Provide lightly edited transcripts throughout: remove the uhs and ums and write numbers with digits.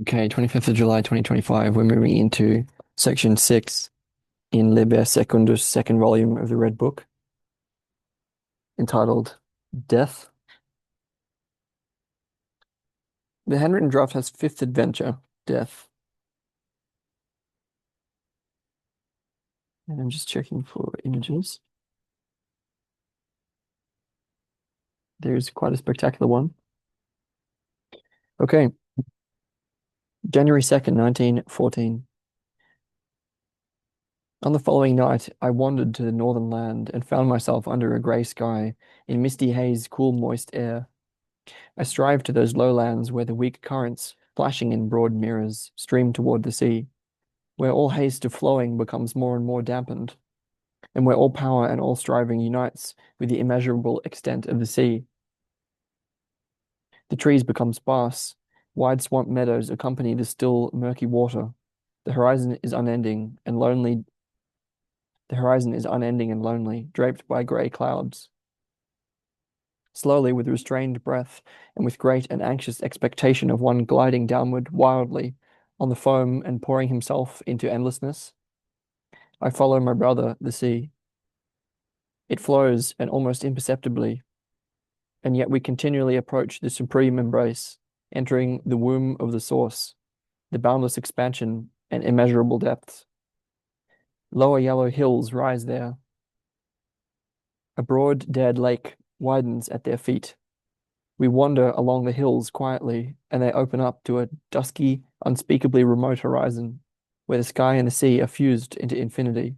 Okay, 25th of July 2025. We're moving into section 6 in Liber Secundus, second volume of the Red Book, entitled Death. The handwritten draft has fifth adventure, Death. And I'm just checking for images. There's quite a spectacular one. Okay, January 2nd, 1914. On the following night, I wandered to the northern land and found myself under a grey sky, in misty haze, cool, moist air. I strive to those lowlands where the weak currents, flashing in broad mirrors, stream toward the sea, where all haste of flowing becomes more and more dampened, and where all power and all striving unites with the immeasurable extent of the sea. The trees become sparse, wide swamp meadows accompany the still, murky water. The horizon is unending and lonely. The horizon is unending and lonely, draped by grey clouds. Slowly, with restrained breath, and with great and anxious expectation of one gliding downward wildly on the foam and pouring himself into endlessness, I follow my brother, the sea. It flows, and almost imperceptibly, and yet we continually approach the supreme embrace, entering the womb of the source, the boundless expansion and immeasurable depths. Lower yellow hills rise there. A broad, dead lake widens at their feet. We wander along the hills quietly, and they open up to a dusky, unspeakably remote horizon, where the sky and the sea are fused into infinity.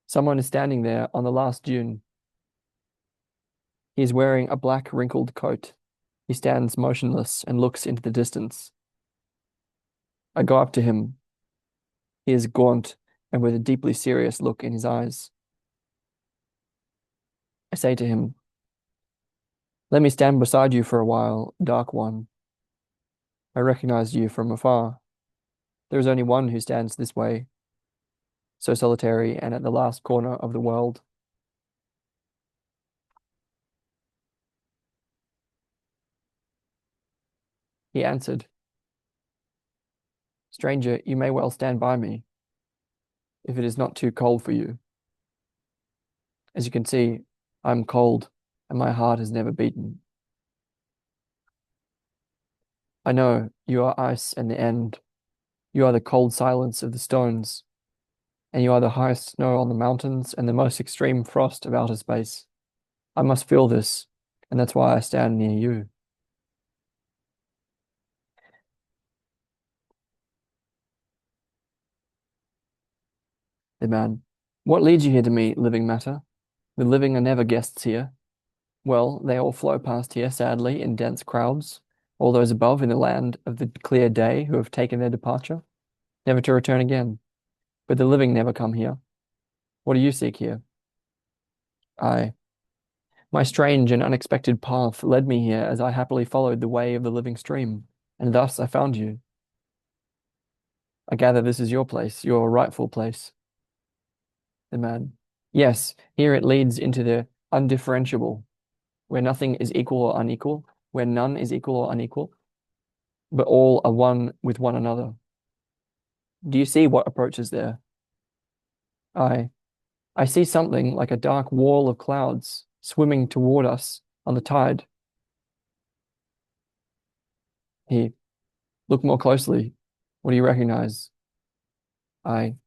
Someone is standing there on the last dune. He is wearing a black, wrinkled coat. He stands motionless and looks into the distance. I go up to him. He is gaunt and with a deeply serious look in his eyes. I say to him, "Let me stand beside you for a while, Dark One." I recognize you from afar. There is only one who stands this way, so solitary and at the last corner of the world. He answered, "Stranger, you may well stand by me, if it is not too cold for you. As you can see, I am cold, and my heart has never beaten. I know you are ice and the end. You are the cold silence of the stones, and you are the highest snow on the mountains and the most extreme frost of outer space. I must feel this, and that's why I stand near you." The man, "What leads you here to me, living matter? The living are never guests here. Well, they all flow past here sadly in dense crowds, all those above in the land of the clear day who have taken their departure, never to return again. But the living never come here. What do you seek here?" I, "My strange and unexpected path led me here as I happily followed the way of the living stream, and thus I found you. I gather this is your place, your rightful place." The man, "Yes, here it leads into the undifferentiable, where nothing is equal or unequal, where none is equal or unequal, but all are one with one another. Do you see what approaches there?" I, "I see something like a dark wall of clouds swimming toward us on the tide." He, "Look more closely. What do you recognize?" I,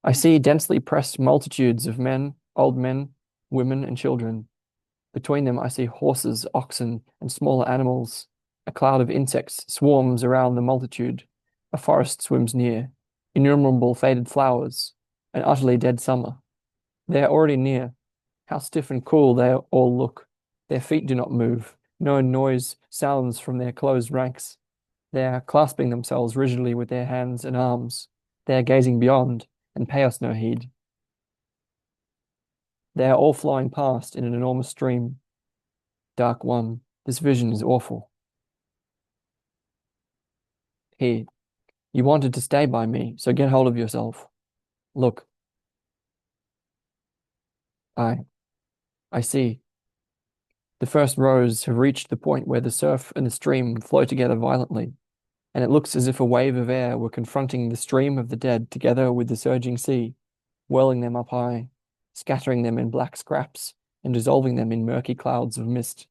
"I see densely pressed multitudes of men, women, and children. Between them I see horses, oxen, and smaller animals. A cloud of insects swarms around the multitude. A forest swims near. Innumerable faded flowers. An utterly dead summer. They are already near. How stiff and cool they all look. Their feet do not move. No noise sounds from their closed ranks. They are clasping themselves rigidly with their hands and arms. They are gazing beyond and pay us no heed. They are all flowing past in an enormous stream. Dark One, this vision is awful." He, "You wanted to stay by me, so get hold of yourself. Look." I, "I see. The first rows have reached the point where the surf and the stream flow together violently. and it looks as if a wave of air were confronting the stream of the dead together with the surging sea, whirling them up high, scattering them in black scraps, and dissolving them in murky clouds of mist.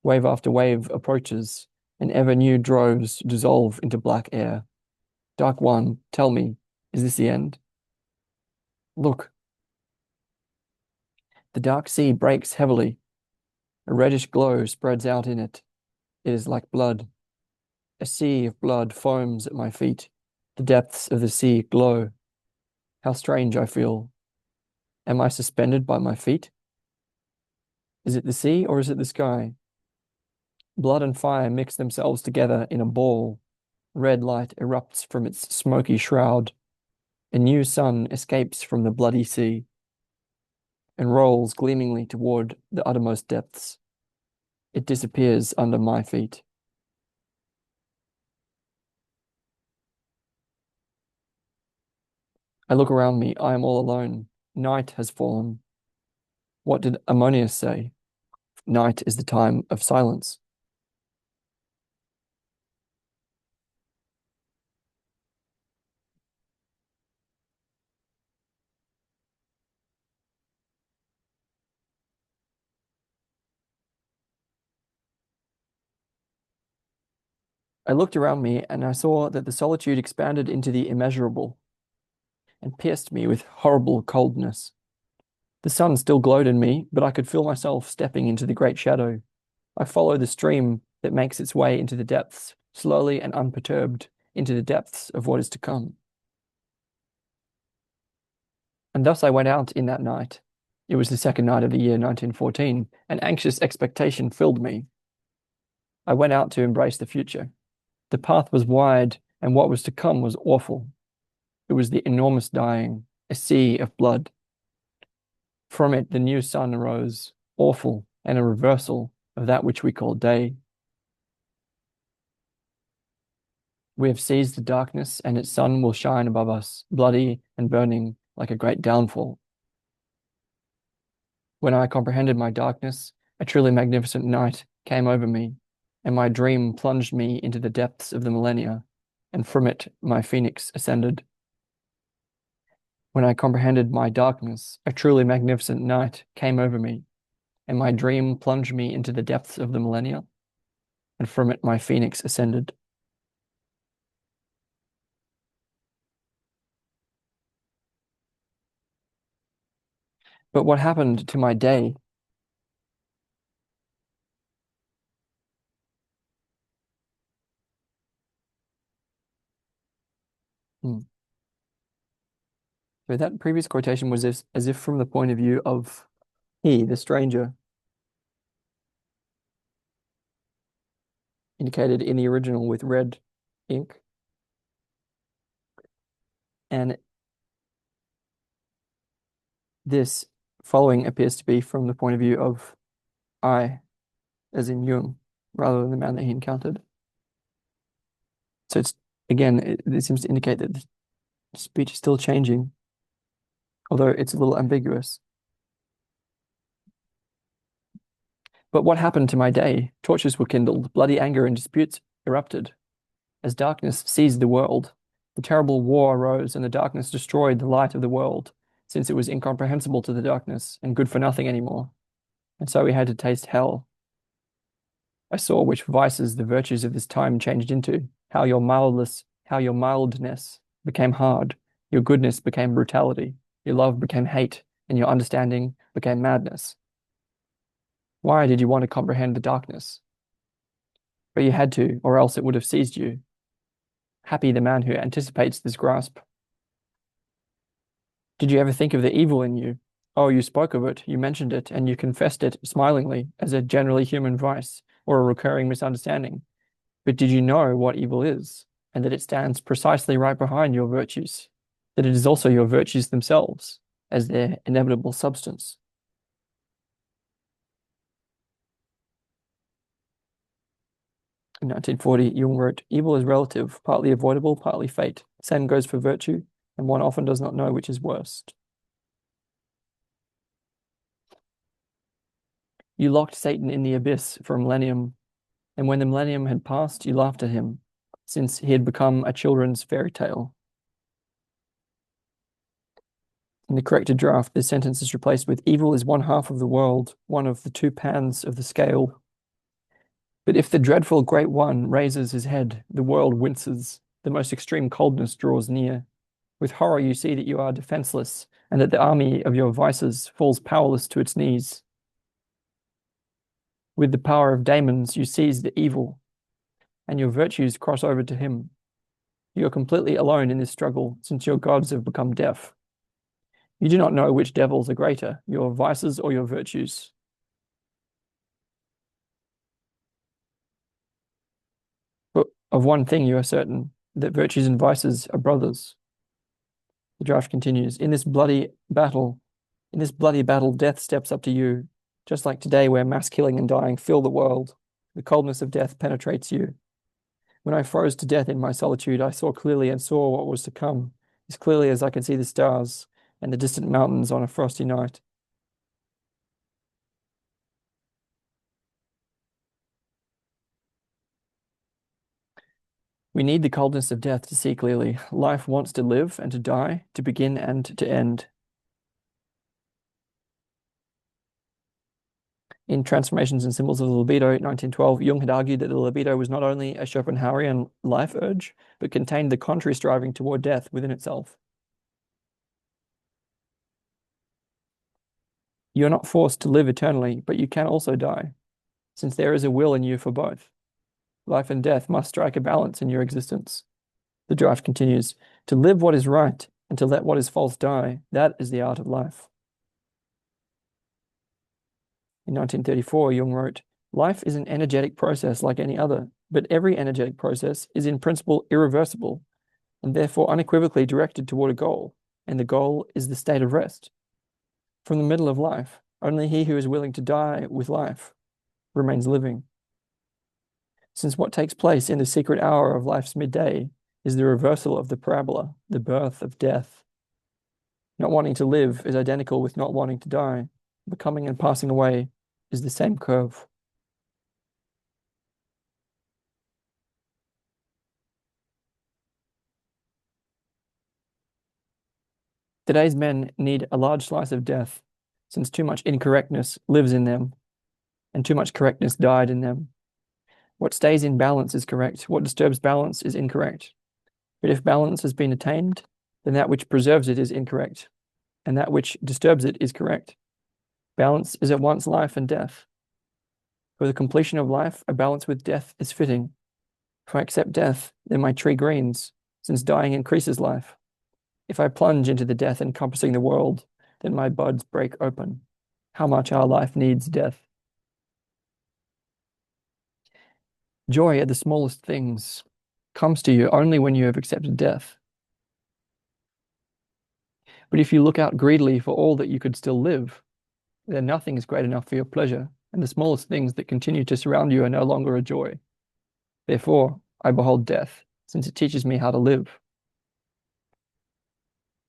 Wave after wave approaches, and ever new droves dissolve into black air. Dark One, tell me, is this the end? Look, the dark sea breaks heavily. A reddish glow spreads out in it. It is like blood. A sea of blood foams at my feet. The depths of the sea glow. How strange I feel. Am I suspended by my feet? Is it the sea or is it the sky? Blood and fire mix themselves together in a ball. Red light erupts from its smoky shroud. A new sun escapes from the bloody sea and rolls gleamingly toward the uttermost depths. It disappears under my feet. I look around me. I am all alone. Night has fallen. What did Ammonius say? Night is the time of silence. I looked around me and I saw that the solitude expanded into the immeasurable and pierced me with horrible coldness. The sun still glowed in me, but I could feel myself stepping into the great shadow. I follow the stream that makes its way into the depths, slowly and unperturbed, into the depths of what is to come. And thus I went out in that night. It was the second night of the year 1914, and anxious expectation filled me. I went out to embrace the future. The path was wide, and what was to come was awful. It was the enormous dying, a sea of blood. From it, the new sun arose, awful, and a reversal of that which we call day. We have seized the darkness, and its sun will shine above us, bloody and burning like a great downfall. When I comprehended my darkness, a truly magnificent night came over me, and my dream plunged me into the depths of the millennia, and from it my phoenix ascended. When I comprehended my darkness, a truly magnificent night came over me, and my dream plunged me into the depths of the millennia, and from it my phoenix ascended. But what happened to my day? Hmm. So that previous quotation was as if from the point of view of he, the stranger, indicated in the original with red ink. And this following appears to be from the point of view of I, as in Jung, rather than the man that he encountered. So it's again, it seems to indicate that the speech is still changing, although it's a little ambiguous. But what happened to my day? Torches were kindled, bloody anger and disputes erupted. As darkness seized the world, the terrible war arose, and the darkness destroyed the light of the world, since it was incomprehensible to the darkness and good for nothing anymore. And so we had to taste hell. I saw which vices the virtues of this time changed into, how your mildness became hard, your goodness became brutality, your love became hate, and your understanding became madness. Why did you want to comprehend the darkness? But you had to, or else it would have seized you. Happy the man who anticipates this grasp. Did you ever think of the evil in you? Oh, you spoke of it, you mentioned it, and you confessed it smilingly as a generally human vice or a recurring misunderstanding. But did you know what evil is, and that it stands precisely right behind your virtues, that it is also your virtues themselves as their inevitable substance? In 1940, Jung wrote, evil is relative, partly avoidable, partly fate. Same goes for virtue, and one often does not know which is worst. You locked Satan in the abyss for a millennium, and when the millennium had passed, you laughed at him. since he had become a children's fairy tale. In the corrected draft, this sentence is replaced with evil is one half of the world, one of the two pans of the scale. But if the dreadful great one raises his head, the world winces, the most extreme coldness draws near. With horror you see that you are defenseless, and that the army of your vices falls powerless to its knees. With the power of daemons you seize the evil, and your virtues cross over to him. You are completely alone in this struggle, since your gods have become deaf. You do not know which devils are greater, your vices or your virtues. But of one thing you are certain, that virtues and vices are brothers. The draft continues. In this bloody battle, death steps up to you, just like today where mass killing and dying fill the world. The coldness of death penetrates you. When I froze to death in my solitude, I saw clearly and saw what was to come, as clearly as I could see the stars and the distant mountains on a frosty night. We need the coldness of death to see clearly. Life wants to live and to die, to begin and to end. In Transformations and Symbols of the Libido, 1912, Jung had argued that the libido was not only a Schopenhauerian life urge, but contained the contrary striving toward death within itself. You are not forced to live eternally, but you can also die, since there is a will in you for both. Life and death must strike a balance in your existence. The draft continues, to live what is right and to let what is false die, that is the art of life. In 1934, Jung wrote, life is an energetic process like any other, but every energetic process is in principle irreversible and therefore unequivocally directed toward a goal, and the goal is the state of rest. From the middle of life, only he who is willing to die with life remains living. Since what takes place in the secret hour of life's midday is the reversal of the parabola, the birth of death. Not wanting to live is identical with not wanting to die. Becoming and passing away is the same curve. Today's men need a large slice of death, since too much incorrectness lives in them, and too much correctness died in them. What stays in balance is correct. What disturbs balance is incorrect. But if balance has been attained, then that which preserves it is incorrect, and that which disturbs it is correct. Balance is at once life and death. For the completion of life, a balance with death is fitting. If I accept death, then my tree greens, since dying increases life. If I plunge into the death encompassing the world, then my buds break open. How much our life needs death. Joy at the smallest things comes to you only when you have accepted death. But if you look out greedily for all that you could still live, then nothing is great enough for your pleasure, and the smallest things that continue to surround you are no longer a joy. Therefore, I behold death, since it teaches me how to live.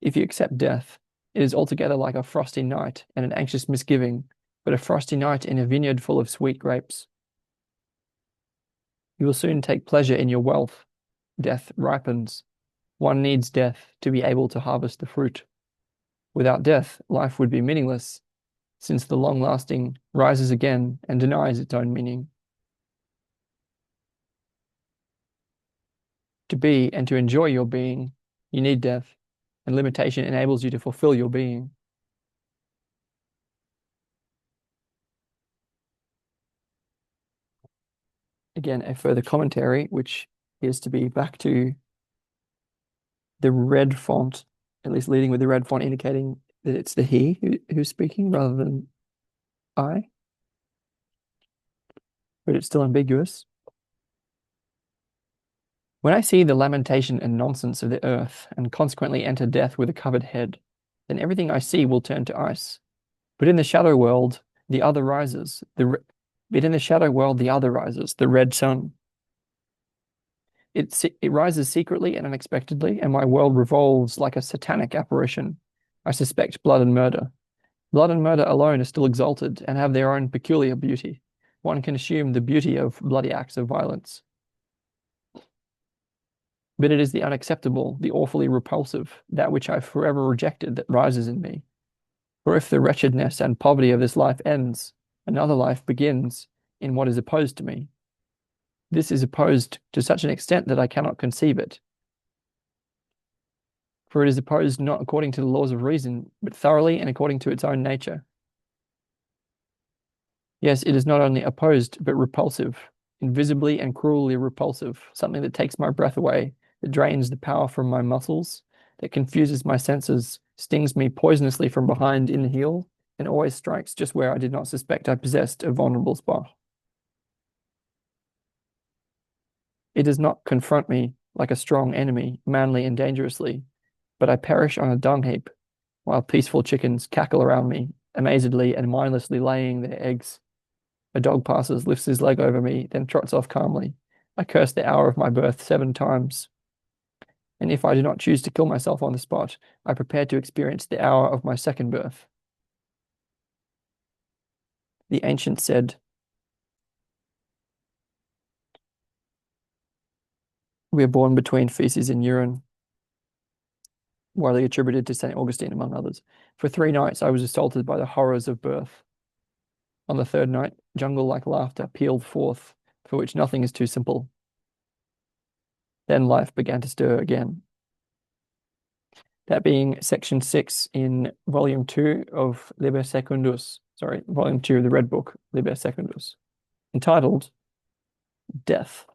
If you accept death, it is altogether like a frosty night and an anxious misgiving, but a frosty night in a vineyard full of sweet grapes. You will soon take pleasure in your wealth. Death ripens. One needs death to be able to harvest the fruit. Without death, life would be meaningless, since the long-lasting rises again and denies its own meaning. To be and to enjoy your being, you need death, and limitation enables you to fulfill your being. Again, a further commentary, which is to be back to the red font, at least leading with the red font, indicating that it's the he who's speaking rather than I, but it's still ambiguous. When I see the lamentation and nonsense of the earth, and consequently enter death with a covered head, then everything I see will turn to ice. But in the shadow world, the other rises. The red sun. It rises secretly and unexpectedly, and my world revolves like a satanic apparition. I suspect blood and murder. Blood and murder alone are still exalted and have their own peculiar beauty. One can assume the beauty of bloody acts of violence. But it is the unacceptable, the awfully repulsive, that which I forever rejected that rises in me. For if the wretchedness and poverty of this life ends, another life begins in what is opposed to me. This is opposed to such an extent that I cannot conceive it. For it is opposed not according to the laws of reason, but thoroughly and according to its own nature. Yes, it is not only opposed, but repulsive, invisibly and cruelly repulsive, something that takes my breath away, that drains the power from my muscles, that confuses my senses, stings me poisonously from behind in the heel, and always strikes just where I did not suspect I possessed a vulnerable spot. It does not confront me like a strong enemy, manly and dangerously, but I perish on a dung heap, while peaceful chickens cackle around me, amazedly and mindlessly laying their eggs. A dog passes, lifts his leg over me, then trots off calmly. I curse the hour of my birth 7 times. And if I do not choose to kill myself on the spot, I prepare to experience the hour of my second birth. The ancient said, we are born between feces and urine, widely attributed to St. Augustine, among others. For 3 nights I was assaulted by the horrors of birth. On the 3rd night, jungle-like laughter pealed forth, for which nothing is too simple. Then life began to stir again. That being section 6 in volume 2 of Liber Secundus, volume 2 of the Red Book, Liber Secundus, entitled Death.